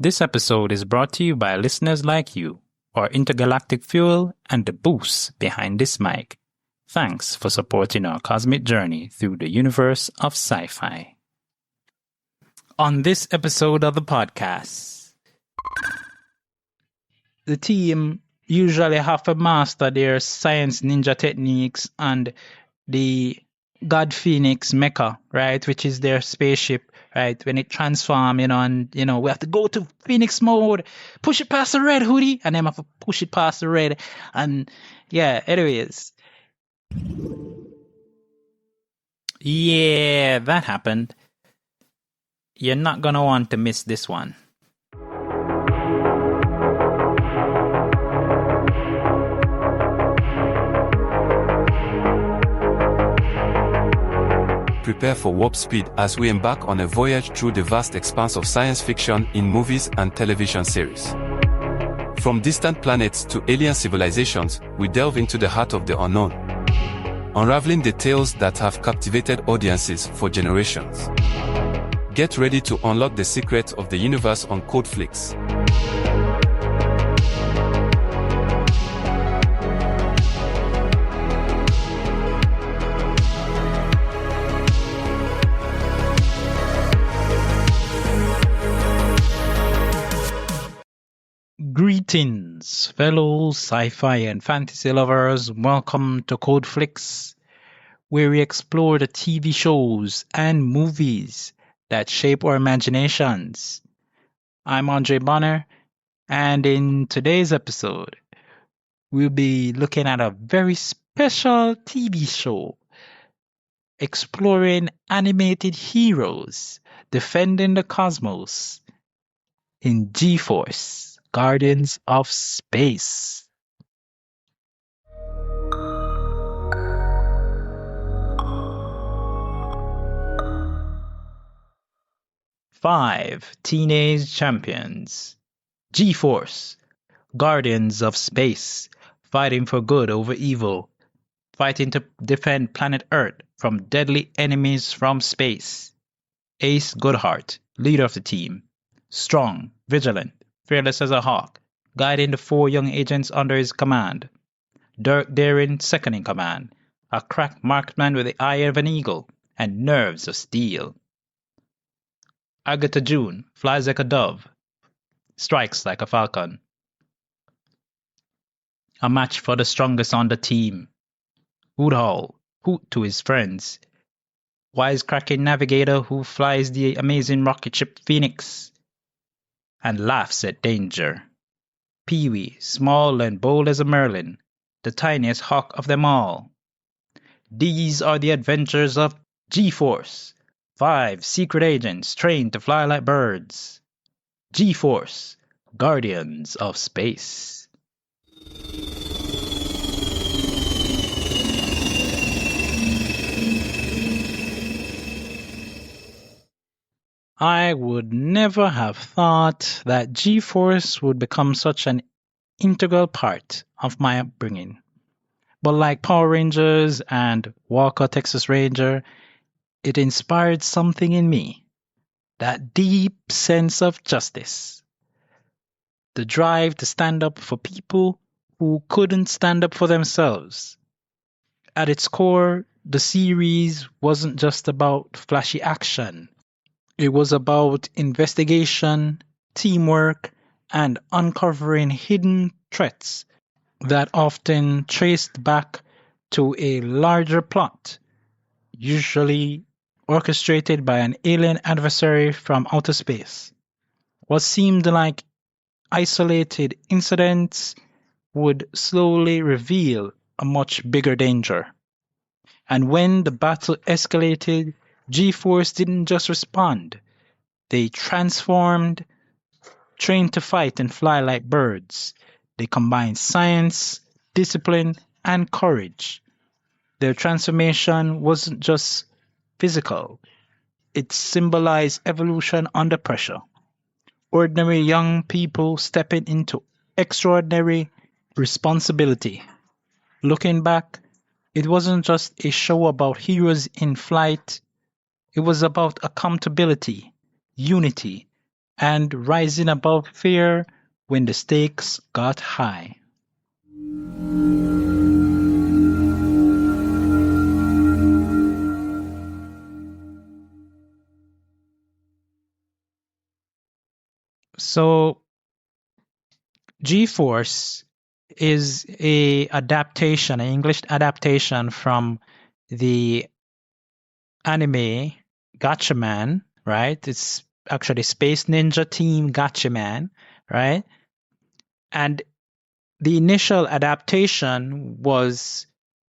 This episode is brought to you by listeners like you, our intergalactic fuel, and the boost behind this mic. Thanks for supporting our cosmic journey through the universe of sci-fi. On this episode of the podcast, the team usually have to master their science ninja techniques and the God Phoenix mecha, right, which is their spaceship, right, when it transforms, and, we have to go to Phoenix mode, push it past the red hoodie, and then have to push it past the red, and, anyways. Yeah, that happened. You're not gonna want to miss this one. Prepare for warp speed as we embark on a voyage through the vast expanse of science fiction in movies and television series. From distant planets to alien civilizations, we delve into the heart of the unknown, unraveling the tales that have captivated audiences for generations. Get ready to unlock the secrets of the universe on Code Flix. Greetings, fellow sci-fi and fantasy lovers. Welcome to Code Flix, where we explore the TV shows and movies that shape our imaginations. I'm Andre Bonner, and in today's episode, we'll be looking at a very special TV show exploring animated heroes defending the cosmos in G-Force. Guardians of Space. Five teenage champions. G-Force. Guardians of Space. Fighting for good over evil. Fighting to defend planet Earth from deadly enemies from space. Ace Goodheart, leader of the team. Strong, vigilant, fearless as a hawk, guiding the 4 young agents under his command. Dirk Daring, second in command, a crack marksman with the eye of an eagle and nerves of steel. Agatha June flies like a dove, strikes like a falcon. A match for the strongest on the team. Woodhull, hoot to his friends. Wisecracking navigator who flies the amazing rocket ship Phoenix and laughs at danger. Pee-wee, small and bold as a merlin, the tiniest hawk of them all. These are the adventures of G-Force, 5 secret agents trained to fly like birds. G-Force, Guardians of Space. I would never have thought that G-Force would become such an integral part of my upbringing. But like Power Rangers and Walker Texas Ranger, it inspired something in me. That deep sense of justice. The drive to stand up for people who couldn't stand up for themselves. At its core, the series wasn't just about flashy action. It was about investigation, teamwork, and uncovering hidden threats that often traced back to a larger plot, usually orchestrated by an alien adversary from outer space. What seemed like isolated incidents would slowly reveal a much bigger danger. And when the battle escalated, G-Force didn't just respond. They transformed, trained to fight and fly like birds. They combined science, discipline, and courage. Their transformation wasn't just physical. It symbolized evolution under pressure. Ordinary young people stepping into extraordinary responsibility. Looking back, it wasn't just a show about heroes in flight. It was about accountability, unity, and rising above fear when the stakes got high. So G-Force is a adaptation, an English adaptation from the anime Gatchaman, right? It's actually Space Ninja Team Gatchaman, right? And the initial adaptation was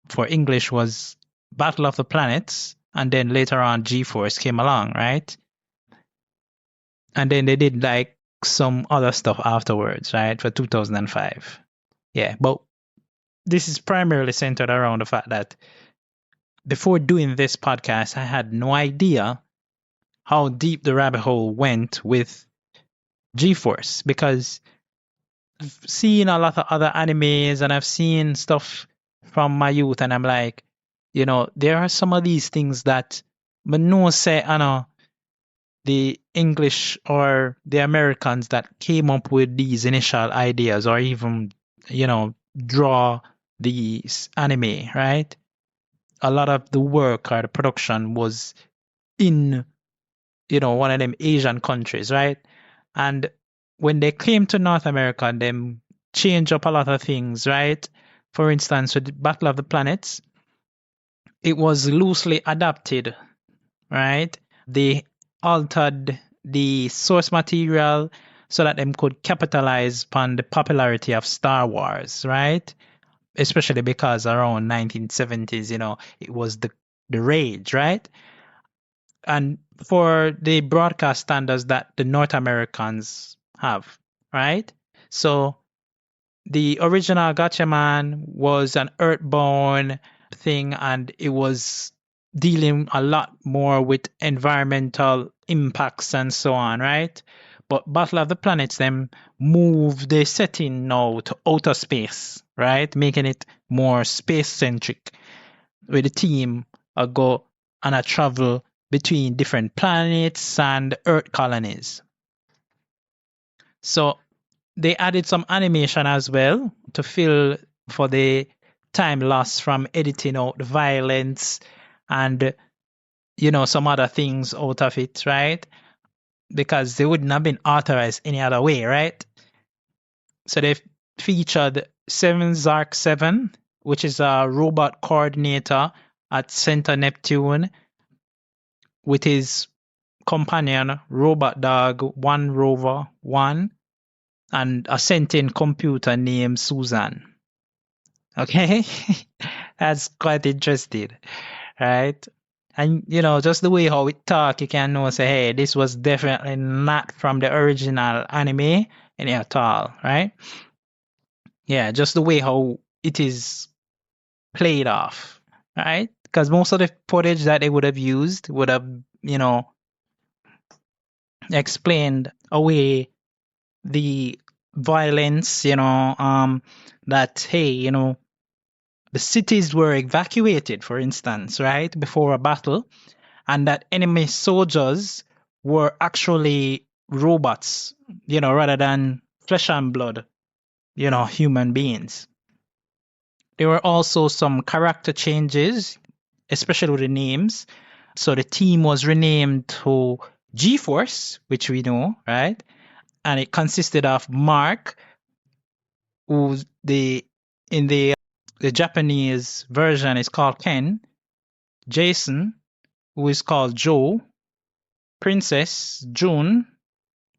for English was Battle of the Planets, and then later on G-Force came along, right? And then they did like some other stuff afterwards, right? For 2005. Yeah, but this is primarily centered around the fact that before doing this podcast, I had no idea how deep the rabbit hole went with G-Force because I've seen a lot of other animes and I've seen stuff from my youth, and I'm like, there are some of these things that but no say, I know the English or the Americans that came up with these initial ideas or even, draw these anime, right? A lot of the work or the production was in, one of them Asian countries, right? And when they came to North America, them change up a lot of things, right? For instance, with Battle of the Planets, it was loosely adapted, right? They altered the source material so that them could capitalize upon the popularity of Star Wars, right? Especially because around 1970s, it was the rage, right? And for the broadcast standards that the North Americans have, right? So the original Gatchaman was an earthbound thing, and it was dealing a lot more with environmental impacts and so on, right? But Battle of the Planets them move the setting now to outer space, right? Making it more space centric, where the team go on a travel between different planets and Earth colonies. So they added some animation as well to fill for the time lost from editing out the violence and some other things out of it, right? Because they wouldn't have been authorized any other way, right? So they featured 7 Zark 7, which is a robot coordinator at Center Neptune, with his companion Robot Dog 1 Rover 1 and a sentient computer named Susan. Okay? That's quite interesting, right? And just the way how it talk, you can know say, hey, this was definitely not from the original anime any at all, right? Yeah, just the way how it is played off, right? Because most of the footage that they would have used would have, explained away the violence, that, hey, the cities were evacuated, for instance, right, before a battle, and that enemy soldiers were actually robots, rather than flesh and blood, human beings. There were also some character changes, especially with the names. So the team was renamed to G-Force, which we know, right? And it consisted of Mark, who's in the Japanese version is called Ken, Jason, who is called Joe, Princess June,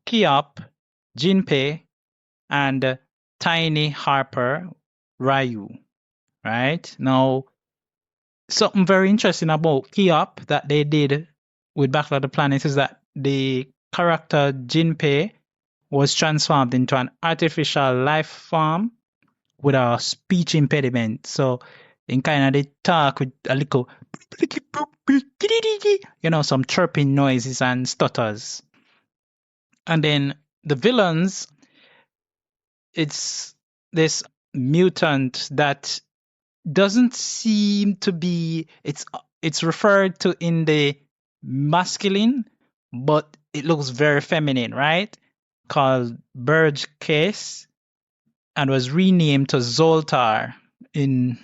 Kiop, Jinpei, and Tiny Harper Ryu. Right? Now, something very interesting about Kiop that they did with Battle of the Planets is that the character Jinpei was transformed into an artificial life form with a speech impediment. So in kind of they talk with a little, some chirping noises and stutters. And then the villains, it's this mutant that doesn't seem to be, it's referred to in the masculine, but it looks very feminine, right? Called Burge Case and was renamed to Zoltar in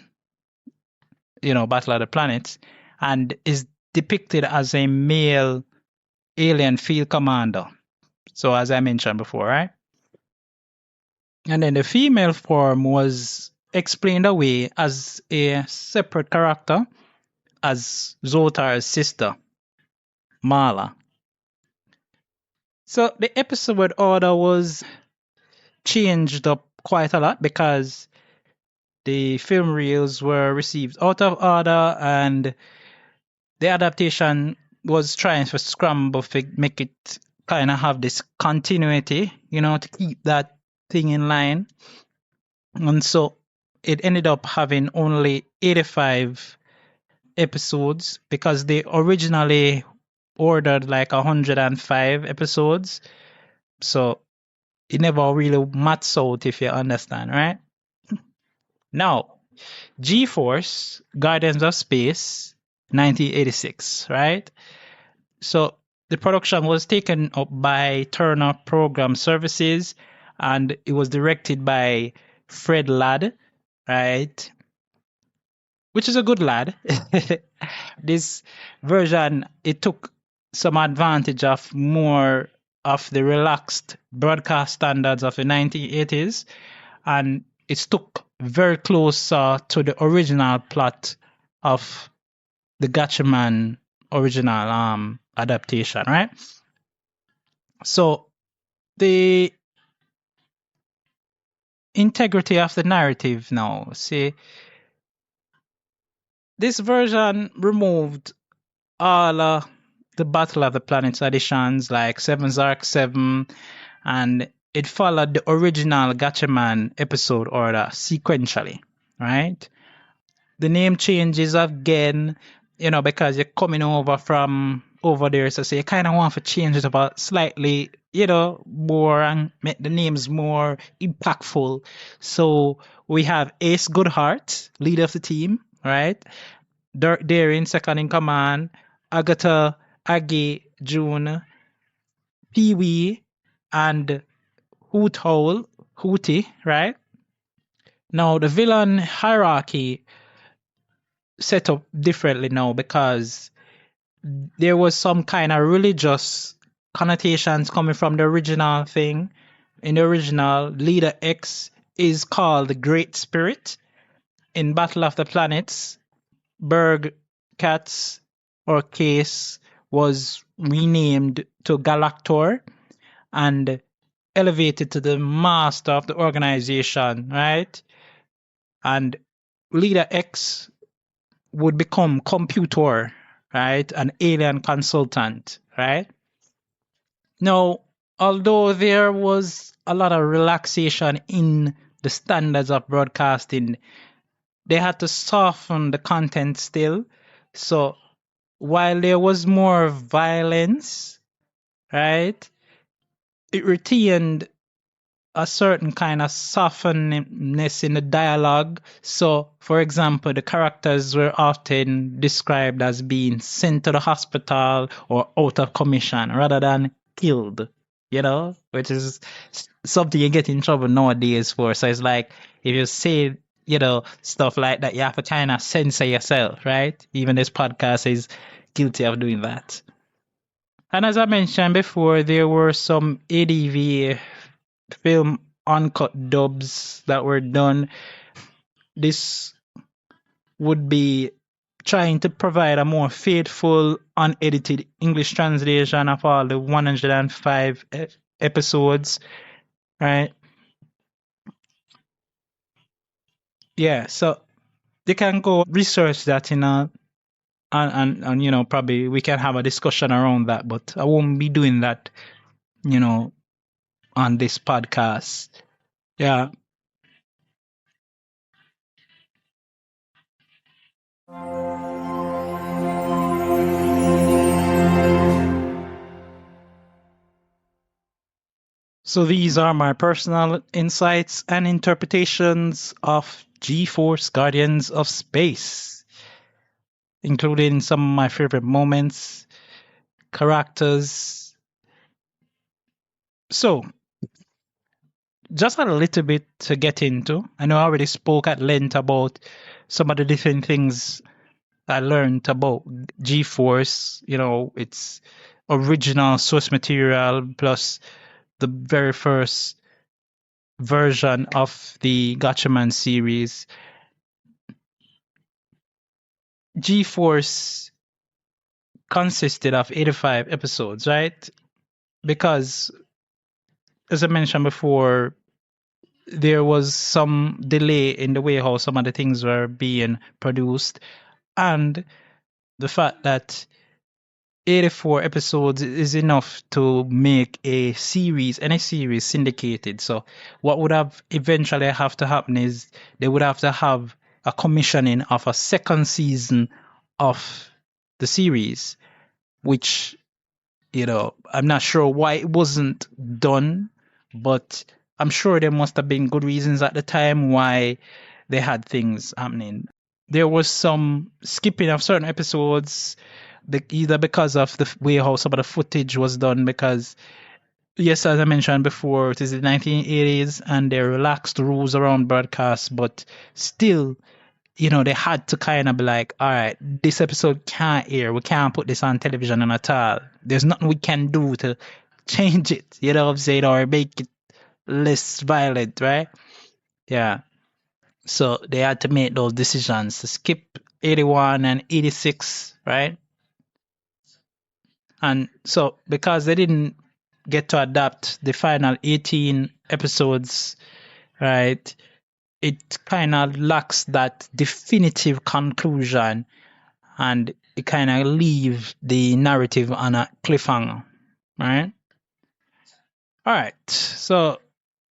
Battle of the Planets, and is depicted as a male alien field commander. So as I mentioned before, right? And then the female form was explained away as a separate character as Zoltar's sister, Marla. So the episode order was changed up quite a lot because the film reels were received out of order and the adaptation was trying to scramble to make it kind of have this continuity, to keep that thing in line. And so it ended up having only 85 episodes because they originally ordered like 105 episodes. So it never really mats out, if you understand, right? Now, G-Force, Guardians of Space, 1986, right? So the production was taken up by Turner Program Services and it was directed by Fred Ladd, right? Which is a good lad. This version, it took some advantage of more of the relaxed broadcast standards of the 1980s and it stuck very close to the original plot of the Gatchaman original adaptation, right? So the integrity of the narrative now, see, this version removed all the Battle of the Planets editions like 7's Arc 7, and it followed the original Gatchaman episode order sequentially, right? The name changes again, because you're coming over from over there, so you kind of want to change it about slightly, more and make the names more impactful. So we have Ace Goodheart, leader of the team, right? Dirk Daring, second in command, Agatha, Aggie, June, Pee Wee, and Hoot Howl, Hootie, right? Now the villain hierarchy set up differently now because there was some kind of religious connotations coming from the original thing. In the original, Leader X is called the Great Spirit. In Battle of the Planets, Berg Cats or Case was renamed to Galactor and elevated to the master of the organization, right? And Leader X would become Computer, right? An alien consultant, right? Now, although there was a lot of relaxation in the standards of broadcasting, they had to soften the content still. So while there was more violence, right, it retained a certain kind of softness in the dialogue. So, for example, the characters were often described as being sent to the hospital or out of commission rather than killed, which is something you get in trouble nowadays for. So it's like if you say, stuff like that, you have to kind of censor yourself, right? Even this podcast is guilty of doing that. And as I mentioned before, there were some ADV film uncut dubs that were done. This would be trying to provide a more faithful, unedited English translation of all the 105 episodes, right? Yeah, so you can go research that, and probably we can have a discussion around that, but I won't be doing that, on this podcast. Yeah. So these are my personal insights and interpretations of G-Force Guardians of Space, including some of my favorite moments, characters, So, just a little bit to get into. I know I already spoke at length about some of the different things I learned about G-Force, its original source material plus the very first version of the Gatchaman series. G-Force consisted of 85 episodes, right? Because, as I mentioned before, there was some delay in the way how some of the things were being produced, and the fact that 84 episodes is enough to make a series, any series, syndicated. So what would have eventually have to happen is they would have to have a commissioning of a second season of the series, which, I'm not sure why it wasn't done, but I'm sure there must have been good reasons at the time why they had things happening. There was some skipping of certain episodes, either because of the way how some of the footage was done, because, yes, as I mentioned before, it is the 1980s and there are relaxed rules around broadcast, but still, they had to kind of be like, all right, this episode can't air. We can't put this on television at all. There's nothing we can do to change it, you know what I'm saying, or make it less violent, right? Yeah. So they had to make those decisions to skip 81 and 86, right? And so because they didn't get to adapt the final 18 episodes, right, it kind of lacks that definitive conclusion and it kind of leave the narrative on a cliffhanger, right? All right. So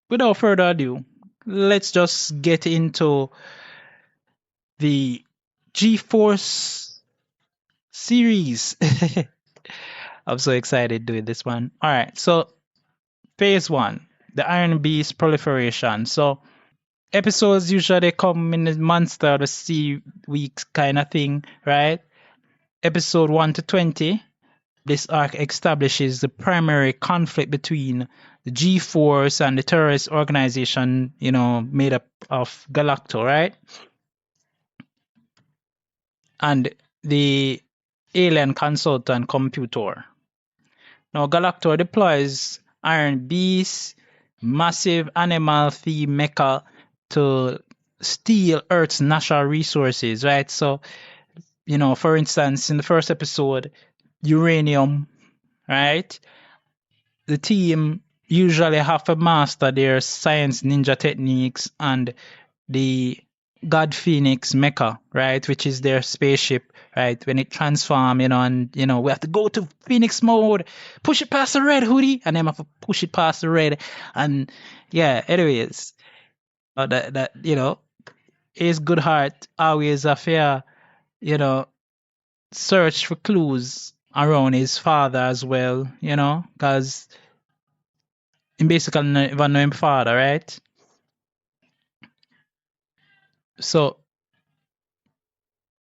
without further ado, let's just get into the G-Force series. I'm so excited doing this one. All right. So phase 1, the Iron Beast proliferation. So episodes usually come in the monster the sea weeks kind of thing, right? Episode 1 to 20, this arc establishes the primary conflict between the G-Force and the terrorist organization, made up of Galactor, right? And the alien consultant computer. Now, Galactor deploys Iron Beast, massive animal-themed mecha to steal Earth's natural resources, right? So, for instance, in the first episode, uranium, right? The team usually have to master their science ninja techniques and the God Phoenix mecha, right? Which is their spaceship, right? When it transforms, and, we have to go to Phoenix mode, push it past the red hoodie, and then have to push it past the red. And yeah, anyways, that Ace Goodheart always a fair, search for clues around his father as well, because he basically never know him father, right? So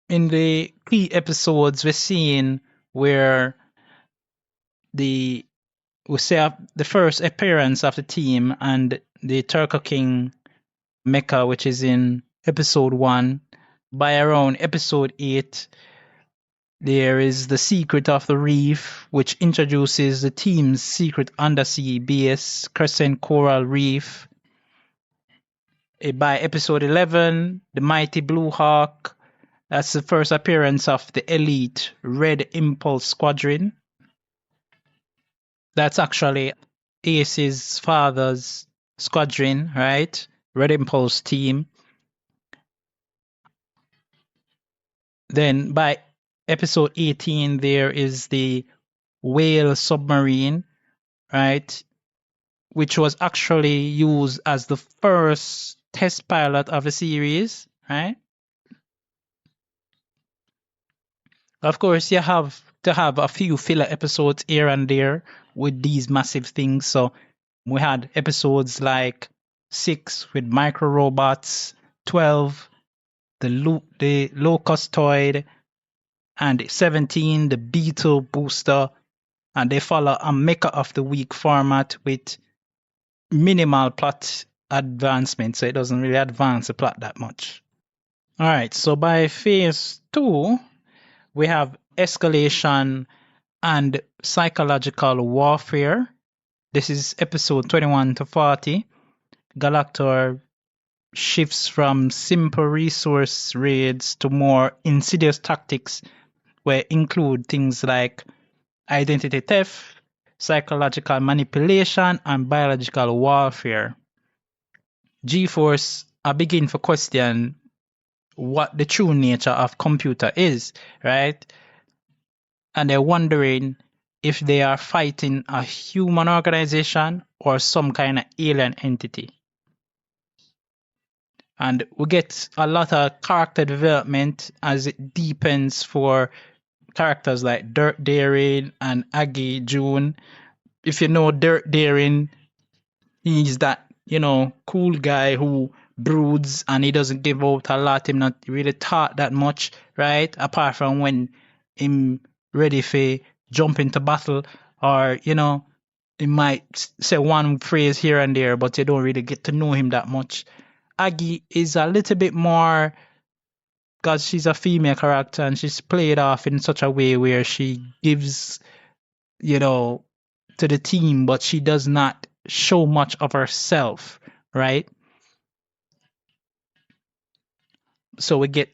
in the key episodes we're seeing where we see the first appearance of the team and the Turco King mecha, which is in episode 1. By around episode 8, there is the Secret of the Reef, which introduces the team's secret undersea base, Crescent Coral Reef. By episode 11, the Mighty Blue Hawk, that's the first appearance of the elite Red Impulse Squadron. That's actually Ace's father's squadron, right? Red Impulse team. Then by episode 18, there is the Whale submarine, right? Which was actually used as the first test pilot of the series, right? Of course, you have to have a few filler episodes here and there with these massive things. So we had episodes like 6 with micro robots, 12 the Locustoid, and 17 the Beetle Booster, and they follow a Mecha of the Week format with minimal plot advancement, so it doesn't really advance the plot that much. All right, so by phase 2, we have escalation and psychological warfare. This is episode 21 to 40. Galactor shifts from simple resource raids to more insidious tactics, where include things like identity theft, psychological manipulation, and biological warfare. G-Force are begin to question what the true nature of computer is, right? And they're wondering if they are fighting a human organization or some kind of alien entity. And we get a lot of character development as it deepens for characters like Dirt Daring and Aggie June. If you know Dirt Daring, he's that, cool guy who broods and he doesn't give out a lot. Him not really talk that much, right? Apart from when him ready for jump into battle, or he might say one phrase here and there, but you don't really get to know him that much. Aggie is a little bit more, because she's a female character and she's played off in such a way where she gives, to the team, but she does not show much of herself, right? So we get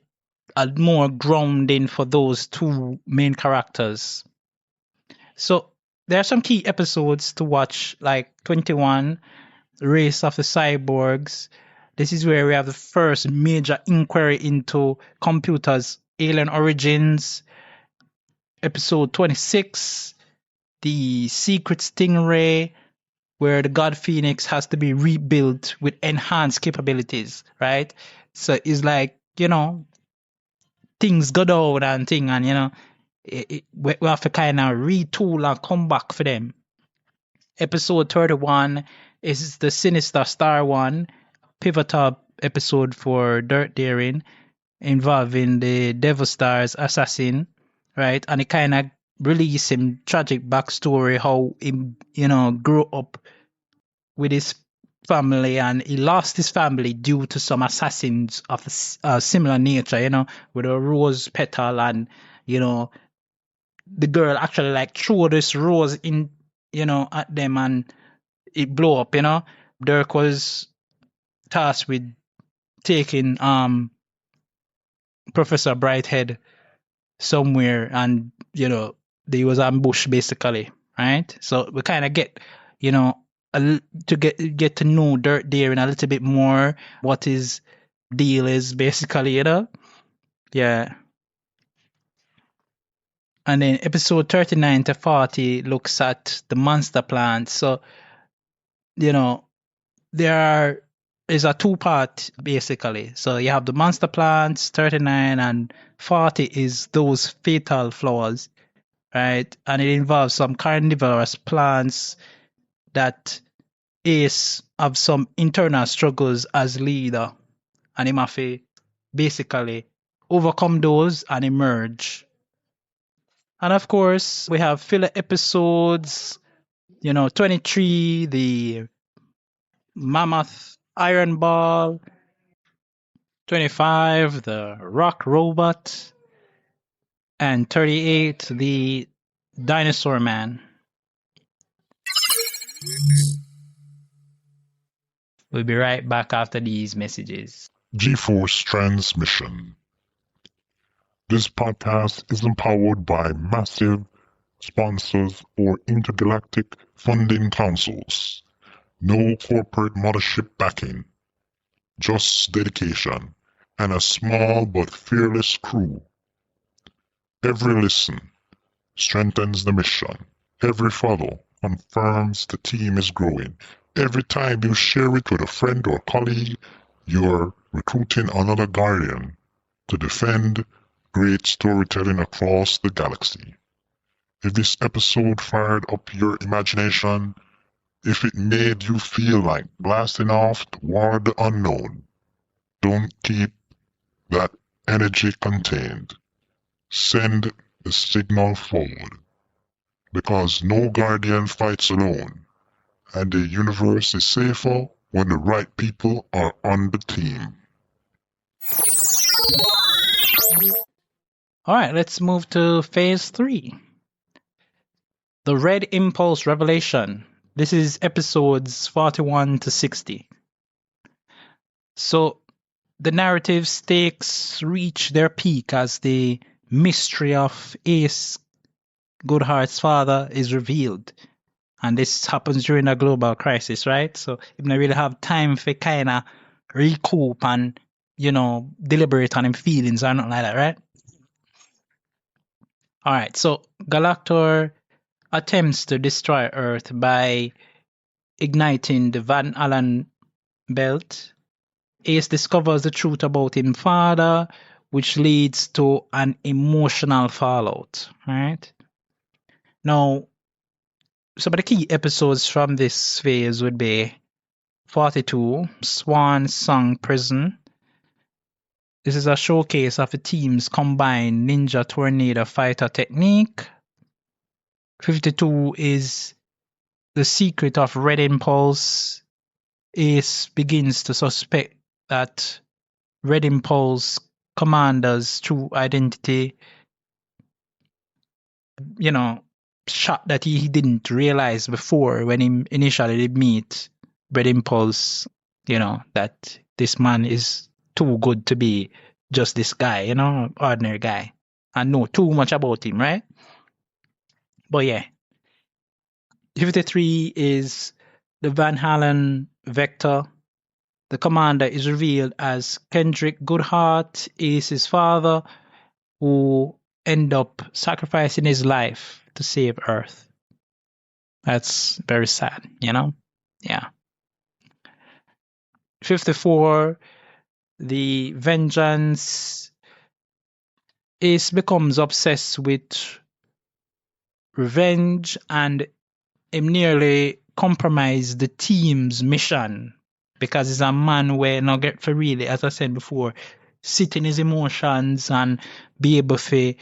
a more grounding for those two main characters. So there are some key episodes to watch, like 21, Race of the Cyborgs. This is where we have the first major inquiry into computers' alien origins. Episode 26, The Secret Stingray, where the God Phoenix has to be rebuilt with enhanced capabilities, right? So it's like, things go down and thing, and, we have to kind of retool and come back for them. Episode 31 is the Sinister Star one, pivotal episode for Dirt Daring, involving the Devil Star's assassin, right? And it kind of release him tragic backstory, how he, grew up with his family, and he lost his family due to some assassins of a similar nature, with a rose petal, and, the girl actually like threw this rose in, at them, and it blew up, Dirk was tasked with taking Professor Brighthead somewhere, and there was ambush basically, right? So we kind of get to get to know Dirt Daring a little bit more, what his deal is basically, yeah. And then episode 39 to 40 looks at the monster plant. So there is a two-part basically. So you have the monster plants, 39, and 40 is those fatal flowers, right? And it involves some carnivorous plants that Ace have some internal struggles as leader, and he must basically overcome those and emerge. And of course, we have filler episodes, 23, the Mammoth Iron Ball, 25, the Rock Robot, and 38, the Dinosaur Man. We'll be right back after these messages. G-Force Transmission. This podcast is empowered by massive sponsors or intergalactic funding councils. No corporate mothership backing. Just dedication and a small but fearless crew. Every listen strengthens the mission. Every follow confirms the team is growing. Every time you share it with a friend or colleague, you're recruiting another guardian to defend great storytelling across the galaxy. If this episode fired up your imagination, if it made you feel like blasting off toward the unknown, don't keep that energy contained. Send the signal forward. Because no guardian fights alone, and the universe is safer when the right people are on the team. Alright, let's move to phase 3. The Red Impulse Revelation. This is episodes 41 to 60. So, the narrative stakes reach their peak as the mystery of Ace Goodheart's father is revealed. And this happens during a global crisis, right? So, you don't really have time for kind of recoup and, deliberate on him feelings or nothing like that, right? Alright, so Galactor attempts to destroy Earth by igniting the Van Allen belt. Ace discovers the truth about his father, which leads to an emotional fallout, right? Now, some of the key episodes from this phase would be 42, Swan Song Prison. This is a showcase of the team's combined Ninja Tornado fighter technique. 52 is The Secret of Red Impulse. Ace begins to suspect that Red Impulse commander's true identity, shot that he didn't realize before when he initially did meet Red Impulse, that this man is too good to be just this guy, ordinary guy, and know too much about him, right? But yeah. 53 is the Van Halen Vector. The commander is revealed as Kendrick Goodheart, Ace's father, who end up sacrificing his life to save Earth. That's very sad, Yeah. 54, the Vengeance. Ace becomes obsessed with revenge and nearly compromised the team's mission because he's a man where not get for really, as I said before, sit in his emotions and be able to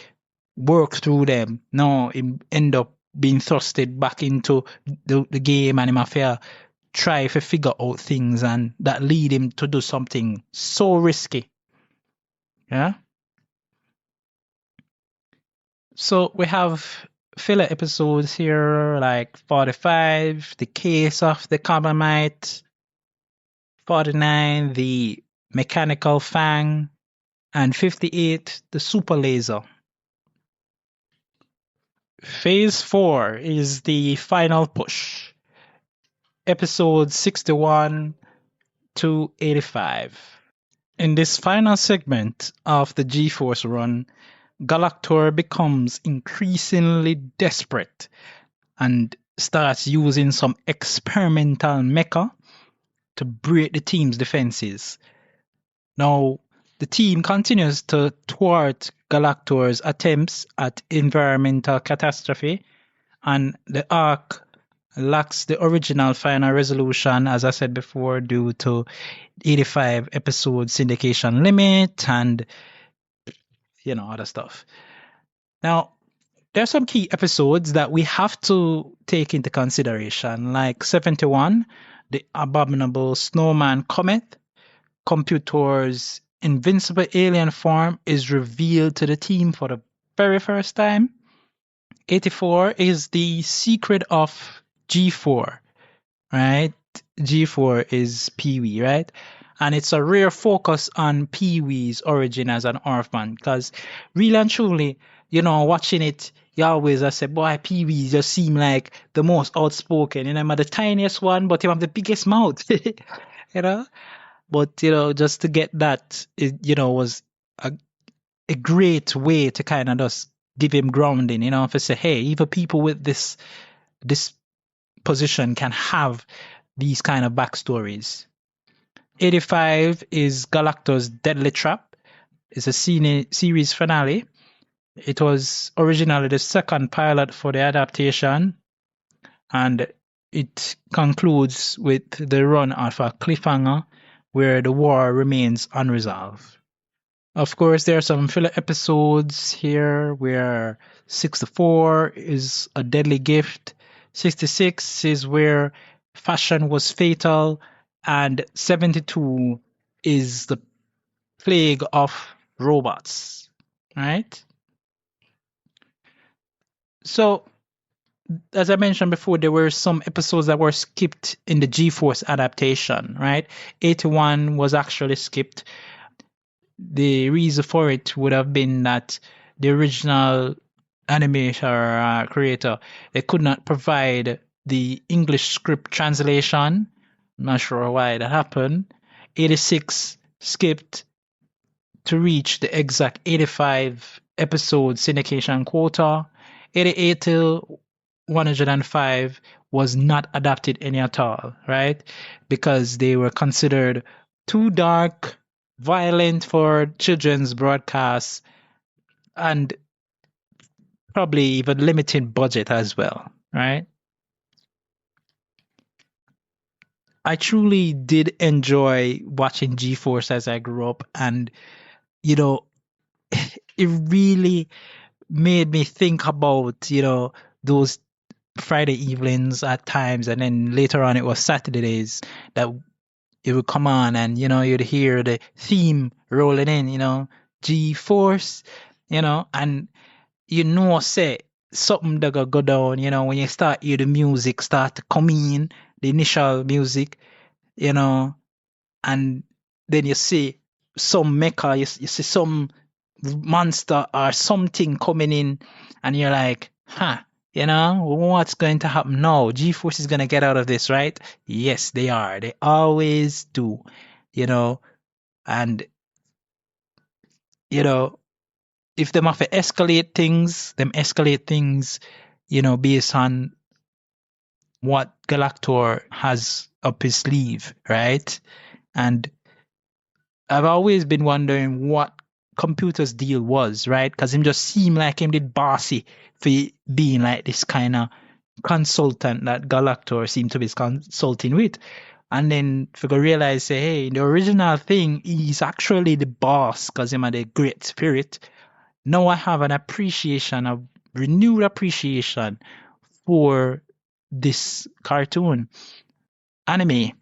work through them. No, he end up being thrusted back into the game and him affair try to figure out things and that lead him to do something so risky. Yeah. So we have filler episodes here like 45, The Case of the Carbamite, 49, The Mechanical Fang, and 58, The Super Laser. Phase 4 is the final push. Episodes 61 to 85. In this final segment of the G-Force run, Galactor becomes increasingly desperate and starts using some experimental mecha to break the team's defenses. Now, the team continues to thwart Galactor's attempts at environmental catastrophe, and the arc lacks the original final resolution, as I said before, due to 85 episode syndication limit and other stuff. Now, there are some key episodes that we have to take into consideration, like 71, The Abominable Snowman Comet. Computor's invincible alien form is revealed to the team for the very first time. 84 is The Secret of G4, right? G4 is Pee-wee, right? And it's a rare focus on Pee-wee's origin as an orphan, because really and truly, watching it, you always I say, boy, Pee-wee just seem like the most outspoken. I'm the tiniest one, but you have the biggest mouth, But, just to get that, was a great way to kind of just give him grounding, if I say, hey, even people with this position can have these kind of backstories. 85 is Galactor's Deadly Trap. It's a series finale. It was originally the second pilot for the adaptation, and it concludes with the run of a cliffhanger where the war remains unresolved. Of course, there are some filler episodes here where 64 is A Deadly Gift. 66 is where fashion was fatal, and 72 is the plague of robots, right? So, as I mentioned before, there were some episodes that were skipped in the G-Force adaptation, right? 81 was actually skipped. The reason for it would have been that the original animator or creator, they could not provide the English script translation. I'm not sure why that happened. 86 skipped to reach the exact 85 episode syndication quota. 88 till 105 was not adapted any at all, right? Because they were considered too dark, violent for children's broadcasts, and probably even limited budget as well, right? I truly did enjoy watching G-Force as I grew up, and you know, it really made me think about, those Friday evenings at times, and then later on it was Saturdays that it would come on, and you'd hear the theme rolling in, G-Force, and say something that go down, when you start hear the music start to come in, the initial music, and then you see some mecha, you see some monster or something coming in, and you're like, what's going to happen now? G-Force is going to get out of this, right? Yes, they are. They always do, and, if them have to escalate things, based on what Galactor has up his sleeve, right? And I've always been wondering what Computer's deal was, right? Because him just seemed like him did bossy for being like this kind of consultant that Galactor seemed to be consulting with. And then if you realize, say, hey, the original thing, he's actually the boss because him had a great spirit. Now I have an appreciation, a renewed appreciation for this cartoon anime,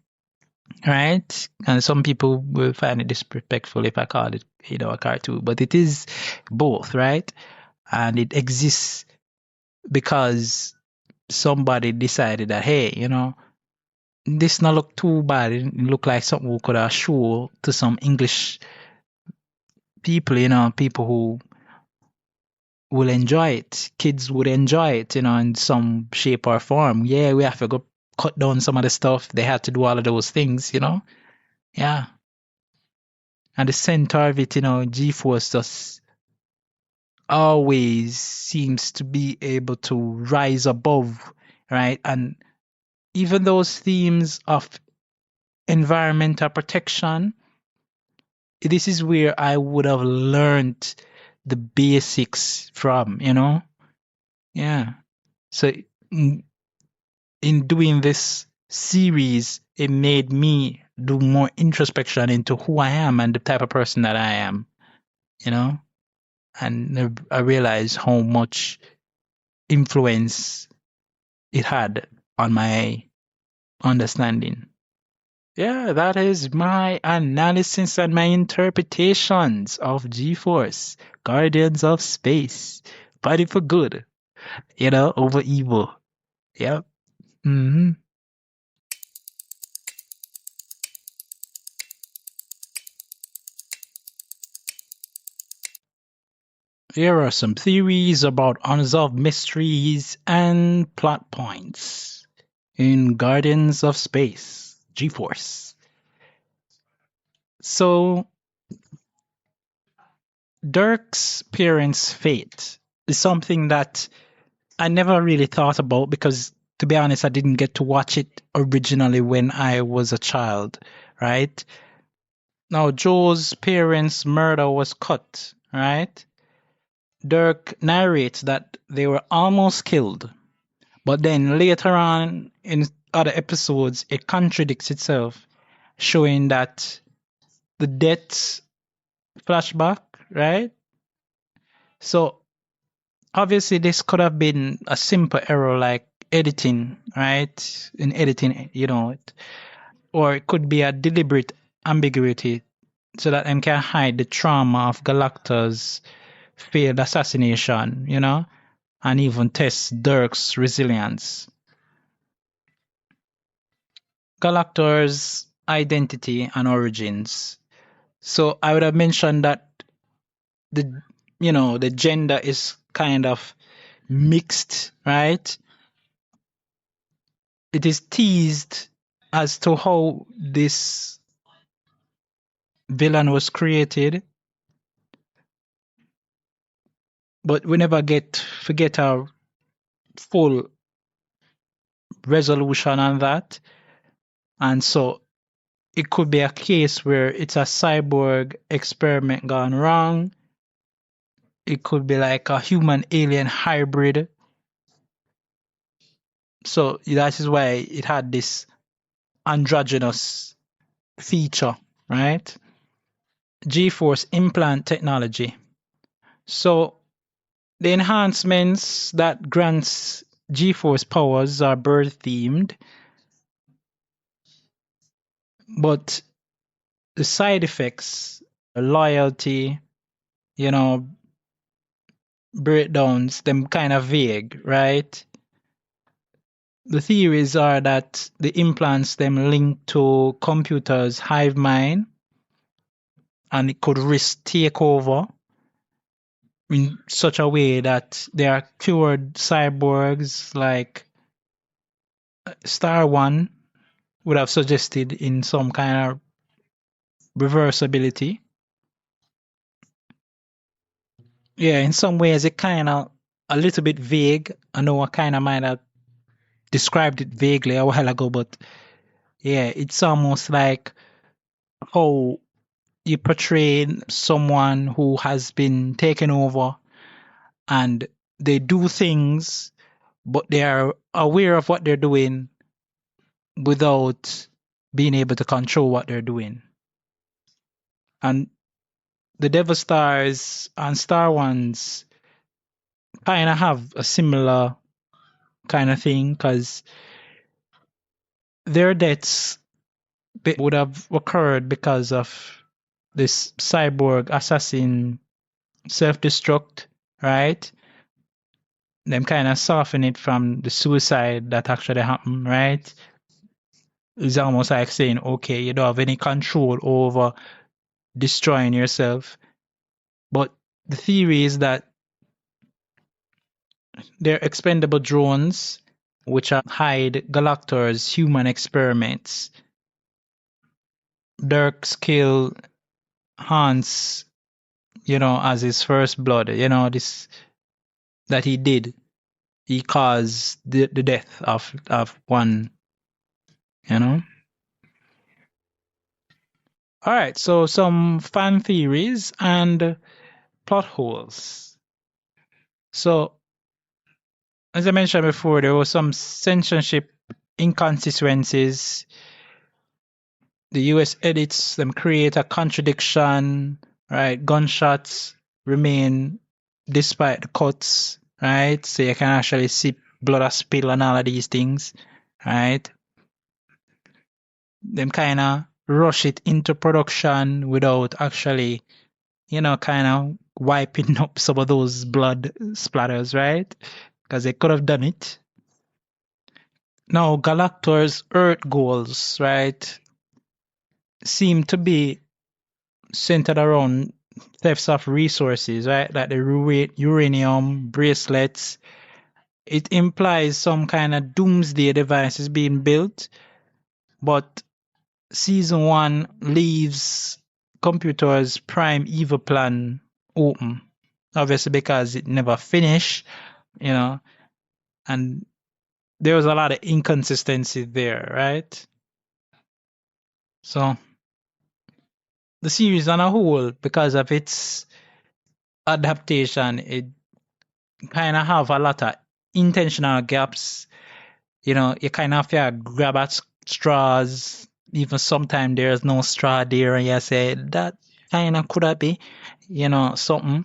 right? And some people will find it disrespectful if I call it, a cartoon, but it is both, right? And it exists because somebody decided that, hey, this not look too bad. It look like something we could have show to some English people, people who will enjoy it. Kids would enjoy it, in some shape or form. Yeah, we have to go cut down some of the stuff. They had to do all of those things, Yeah. And the center of it, G-Force just always seems to be able to rise above, right? And even those themes of environmental protection, this is where I would have learned the basics from, Yeah. So in doing this series, it made me do more introspection into who I am and the type of person that I am, and I realized how much influence it had on my understanding. Yeah, that is my analysis and my interpretations of G-Force, Guardians of Space, fighting for good, over evil. Yep. hmm Here are some theories about unsolved mysteries and plot points in Guardians of Space, G-Force. So, Dirk's parents' fate is something that I never really thought about because, to be honest, I didn't get to watch it originally when I was a child, right? Now, Joe's parents' murder was cut, right? Dirk narrates that they were almost killed, but then later on in other episodes, it contradicts itself, showing that the deaths flashback, right? So obviously this could have been a simple error, like editing, right? In editing, or it could be a deliberate ambiguity so that them can hide the trauma of Galactor's failed assassination, and even test Dirk's resilience. Galactor's identity and origins. So I would have mentioned that the gender is kind of mixed, right? It is teased as to how this villain was created, but we never get a full resolution on that. And so it could be a case where it's a cyborg experiment gone wrong. It could be like a human alien hybrid. So that is why it had this androgynous feature, right? G-force implant technology. So the enhancements that grants G-force powers are bird themed, but the side effects, loyalty, breakdowns, them kind of vague, right? The theories are that the implants them link to computers' hive mind, and it could risk takeover in such a way that they are cured cyborgs like Star One would have suggested in some kind of reversibility. Yeah, in some ways it kind of a little bit vague. I know I kind of might have described it vaguely a while ago, but yeah, it's almost like how you portray someone who has been taken over and they do things, but they are aware of what they're doing without being able to control what they're doing. And the Devil Stars and Star Ones kind of have a similar kind of thing because their deaths would have occurred because of this cyborg assassin self-destruct, right? Them kind of soften it from the suicide that actually happened, right? It's almost like saying, okay, you don't have any control over destroying yourself. But the theory is that they're expendable drones which hide Galactor's human experiments. Dirk's kill Hans, as his first blood, this that he did. He caused the death of one, All right, so some fan theories and plot holes. So, as I mentioned before, there was some censorship inconsistencies. The US edits them create a contradiction, right? Gunshots remain despite the cuts, right? So you can actually see blood spill and all of these things, right? Them kind of rush it into production without actually, kind of wiping up some of those blood splatters, right? Because they could have done it. Now, Galactor's Earth goals, right, seem to be centered around thefts of resources, right? Like the uranium bracelets. It implies some kind of doomsday device is being built, but season 1 leaves Computer's prime evil plan open. Obviously, because it never finished, and there was a lot of inconsistency there, right? So the series on a whole, because of its adaptation, it kind of have a lot of intentional gaps. You kind of have to grab at straws. Even sometimes there's no straw there, and you say that kind of could have be, something.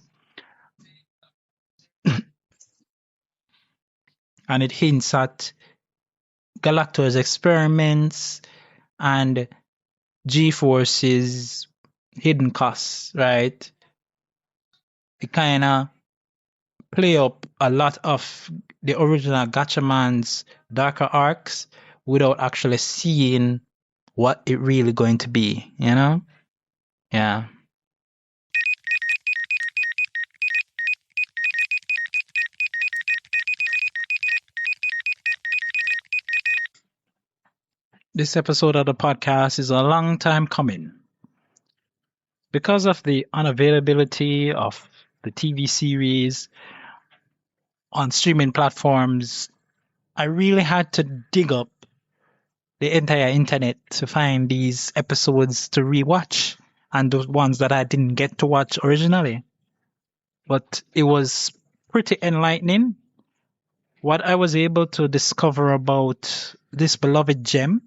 and it hints at Galactor's experiments and G-Force's hidden costs, right? It kind of play up a lot of the original Gatchaman's darker arcs without actually seeing what it really going to be, you know? Yeah. This episode of the podcast is a long time coming. Because of the unavailability of the TV series on streaming platforms, I really had to dig up the entire internet to find these episodes to rewatch and those ones that I didn't get to watch originally. But it was pretty enlightening what I was able to discover about this beloved gem.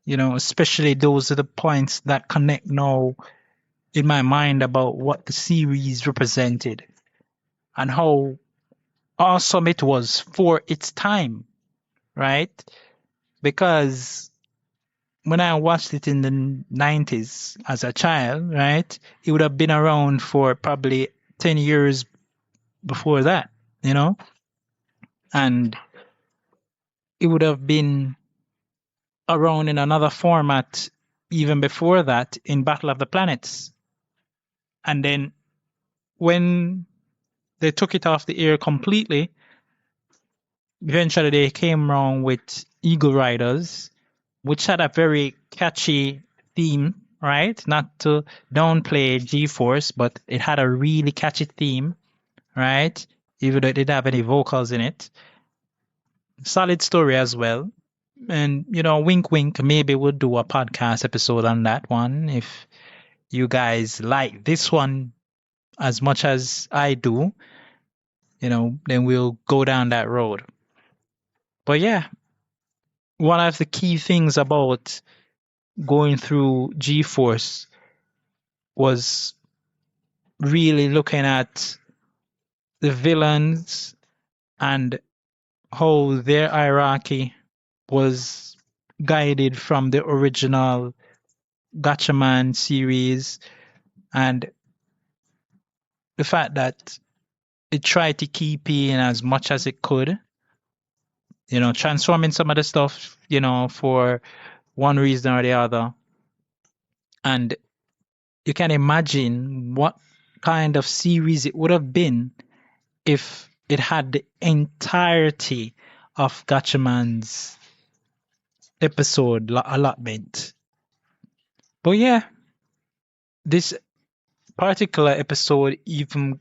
You know, especially those are the points that connect now in my mind about what the series represented and how awesome it was for its time, right? Because when I watched it in the 90s as a child, right, it would have been around for probably 10 years before that, you know? And it would have been around in another format even before that in Battle of the Planets. And then when they took it off the air completely, eventually they came around with Eagle Riders, which had a very catchy theme, right? Not to downplay G-Force, but it had a really catchy theme, right? Even though it didn't have any vocals in it. Solid story as well. And, you know, wink, wink, maybe we'll do a podcast episode on that one. If you guys like this one as much as I do, you know, then we'll go down that road. But yeah, one of the key things about going through G-Force was really looking at the villains and how their hierarchy was guided from the original Gatchaman series, and the fact that it tried to keep in as much as it could, you know, transforming some of the stuff, you know, for one reason or the other. And you can imagine what kind of series it would have been if it had the entirety of Gatchaman's episode allotment. But yeah, this particular episode even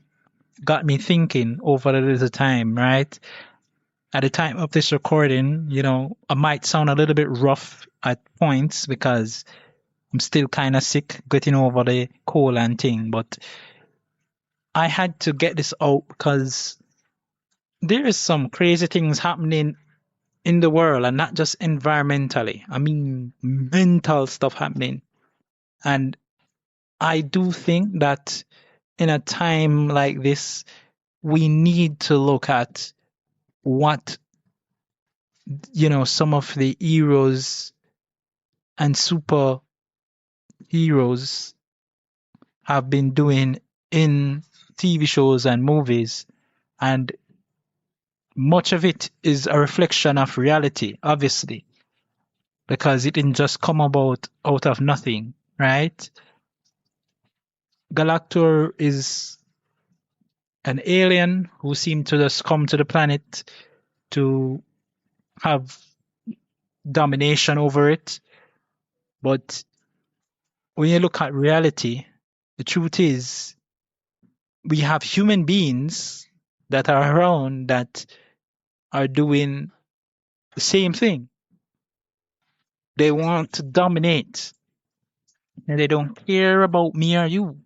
got me thinking over a little time, right? At the time of this recording, you know, I might sound a little bit rough at points because I'm still kind of sick, getting over the cold and thing, but I had to get this out because there is some crazy things happening in the world, and not just environmentally. I mean, mental stuff happening. And I do think that in a time like this, we need to look at what, you know, some of the heroes and super heroes have been doing in TV shows and movies. And much of it is a reflection of reality, obviously, because it didn't just come about out of nothing, right? Galactor is an alien who seemed to just come to the planet to have domination over it. But when you look at reality, the truth is we have human beings that are around that are doing the same thing. They want to dominate, and they don't care about me or you.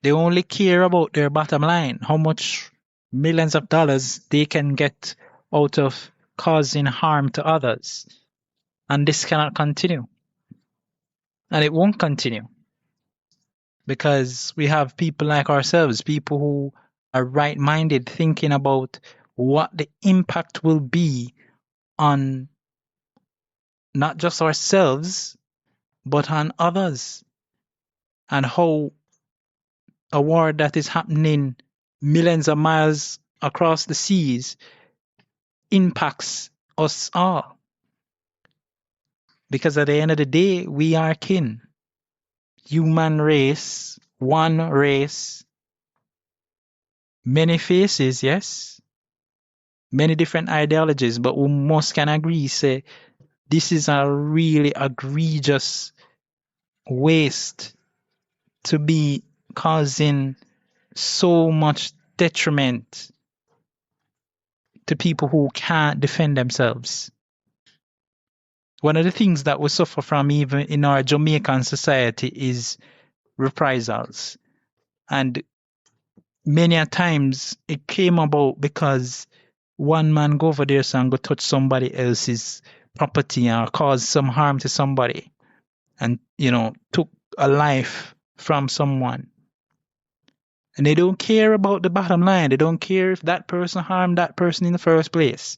They only care about their bottom line, how much millions of dollars they can get out of causing harm to others. And this cannot continue. And it won't continue. Because we have people like ourselves, people who are right-minded, thinking about what the impact will be on not just ourselves, but on others, and how a war that is happening millions of miles across the seas impacts us all. Because at the end of the day, we are kin. Human race, one race, many faces, yes, many different ideologies, but we must can agree, say, this is a really egregious waste to be causing so much detriment to people who can't defend themselves. One of the things that we suffer from even in our Jamaican society is reprisals. And many a times it came about because one man go over there and go touch somebody else's property or cause some harm to somebody and, took a life from someone. And they don't care about the bottom line. They don't care if that person harmed that person in the first place.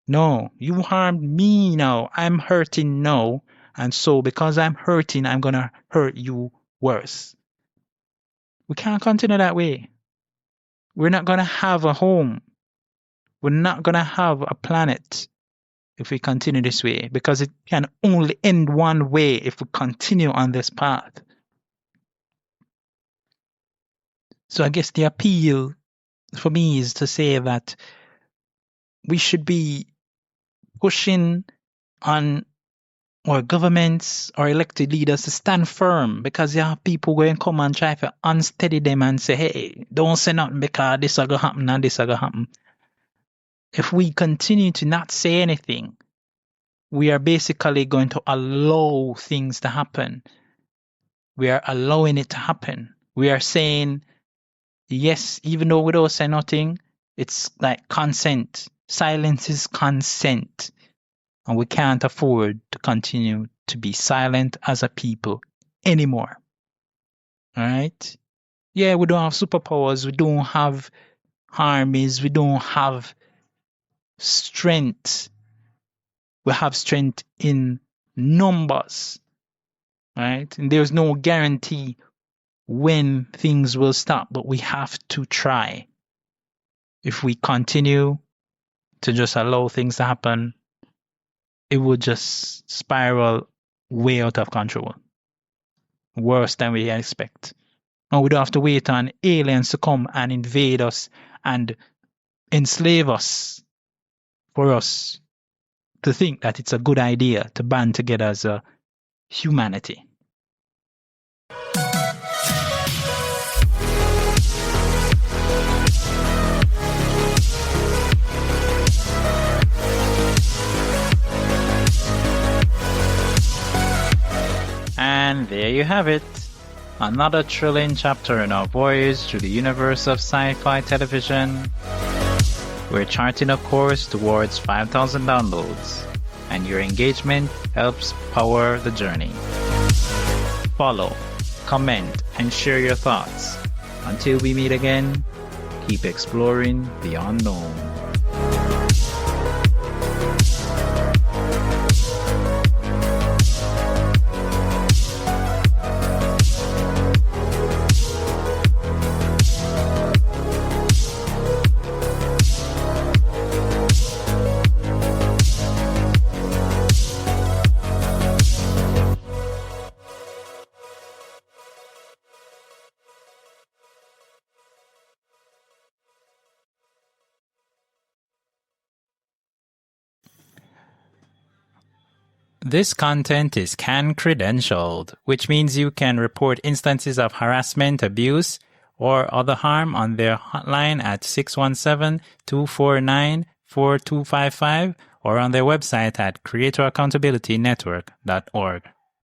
No, you harmed me now. I'm hurting now. And so because I'm hurting, I'm going to hurt you worse. We can't continue that way. We're not going to have a home. We're not going to have a planet if we continue this way, because it can only end one way if we continue on this path. So I guess the appeal for me is to say that we should be pushing on our governments or elected leaders to stand firm, because you have people going to come and try to unsteady them and say, hey, don't say nothing because this is going to happen and this is going to happen. If we continue to not say anything, we are basically going to allow things to happen. We are allowing it to happen. We are saying, yes, even though we don't say nothing, it's like consent. Silence is consent. And we can't afford to continue to be silent as a people anymore. All right? Yeah, we don't have superpowers. We don't have armies. We don't have strength. We have strength in numbers. Right? And there's no guarantee when things will stop, but we have to try. If we continue to just allow things to happen, it would just spiral way out of control. Worse than we expect. And we don't have to wait on aliens to come and invade us and enslave us for us to think that it's a good idea to band together as a humanity. And there you have it. Another thrilling chapter in our voyage through the universe of sci-fi television. We're charting a course towards 5,000 downloads, and your engagement helps power the journey. Follow, comment, and share your thoughts. Until we meet again, keep exploring the unknown. This content is CAN credentialed, which means you can report instances of harassment, abuse, or other harm on their hotline at 617-249-4255 or on their website at creatoraccountabilitynetwork.org.